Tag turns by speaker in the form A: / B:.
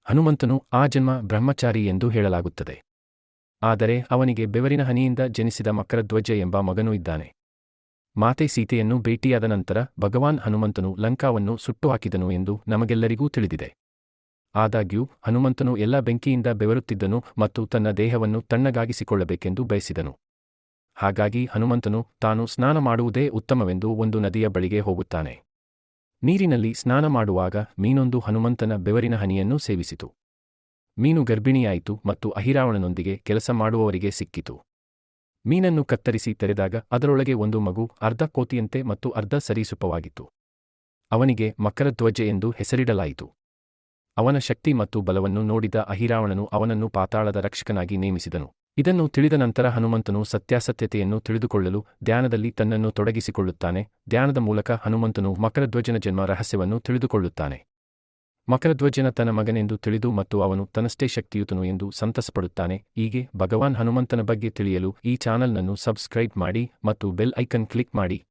A: ಹನುಮಂತನು ಆ ಜನ್ಮ ಬ್ರಹ್ಮಚಾರಿ ಎಂದು ಹೇಳಲಾಗುತ್ತದೆ. ಆದರೆ ಅವನಿಗೆ ಬೆವರಿನ ಹನಿಯಿಂದ ಜನಿಸಿದ ಮಕರಧ್ವಜ ಎಂಬ ಮಗನೂ ಇದ್ದಾನೆ. ಮಾತೆ ಸೀತೆಯನ್ನು ಭೇಟಿಯಾದ ನಂತರ ಭಗವಾನ್ ಹನುಮಂತನು ಲಂಕಾವನ್ನು ಸುಟ್ಟುಹಾಕಿದನು ಎಂದು ನಮಗೆಲ್ಲರಿಗೂ ತಿಳಿದಿದೆ. ಆದಾಗ್ಯೂ ಹನುಮಂತನು ಎಲ್ಲ ಬೆಂಕಿಯಿಂದ ಬೆವರುತ್ತಿದ್ದನು ಮತ್ತು ತನ್ನ ದೇಹವನ್ನು ತಣ್ಣಗಾಗಿಸಿಕೊಳ್ಳಬೇಕೆಂದು ಬಯಸಿದನು. ಹಾಗಾಗಿ ಹನುಮಂತನು ತಾನು ಸ್ನಾನ ಮಾಡುವುದೇ ಉತ್ತಮವೆಂದು ಒಂದು ನದಿಯ ಬಳಿಗೆ ಹೋಗುತ್ತಾನೆ. ನೀರಿನಲ್ಲಿ ಸ್ನಾನ ಮಾಡುವಾಗ ಮೀನೊಂದು ಹನುಮಂತನ ಬೆವರಿನ ಹನಿಯನ್ನು ಸೇವಿಸಿತು. ಮೀನು ಗರ್ಭಿಣಿಯಾಯಿತು ಮತ್ತು ಅಹಿರಾವಣನೊಂದಿಗೆ ಕೆಲಸ ಮಾಡುವವರಿಗೆ ಸಿಕ್ಕಿತು. ಮೀನನ್ನು ಕತ್ತರಿಸಿ ತೆರೆದಾಗ ಅದರೊಳಗೆ ಒಂದು ಮಗು ಅರ್ಧ ಕೋತಿಯಂತೆ ಮತ್ತು ಅರ್ಧ ಸರೀಸೃಪವಾಗಿತ್ತು. ಅವನಿಗೆ ಮಕರಧ್ವಜ ಎಂದು ಹೆಸರಿಡಲಾಯಿತು. ಅವನ ಶಕ್ತಿ ಮತ್ತು ಬಲವನ್ನು ನೋಡಿದ ಅಹಿರಾವಣನು ಅವನನ್ನು ಪಾತಾಳದ ರಕ್ಷಕನಾಗಿ ನೇಮಿಸಿದನು. ಇದನ್ನು ತಿಳಿದ ನಂತರ ಹನುಮಂತನು ಸತ್ಯಾಸತ್ಯತೆಯನ್ನು ತಿಳಿದುಕೊಳ್ಳಲು ಧ್ಯಾನದಲ್ಲಿ ತನ್ನನ್ನು ತೊಡಗಿಸಿಕೊಳ್ಳುತ್ತಾನೆ. ಧ್ಯಾನದ ಮೂಲಕ ಹನುಮಂತನು ಮಕರಧ್ವಜನ ಜನ್ಮ ರಹಸ್ಯವನ್ನು ತಿಳಿದುಕೊಳ್ಳುತ್ತಾನೆ. ಮಕರಧ್ವಜನ ತನ್ನ ಮಗನೆಂದು ತಿಳಿದು ಮತ್ತು ಅವನು ತನ್ನಷ್ಟೇ ಶಕ್ತಿಯುತನು ಎಂದು ಸಂತಸಪಡುತ್ತಾನೆ. ಹೀಗೆ ಭಗವಾನ್ ಹನುಮಂತನ ಬಗ್ಗೆ ತಿಳಿಯಲು ಈ ಚಾನಲ್ನನ್ನು ಸಬ್ಸ್ಕ್ರೈಬ್ ಮಾಡಿ ಮತ್ತು ಬೆಲ್ ಐಕನ್ ಕ್ಲಿಕ್ ಮಾಡಿ.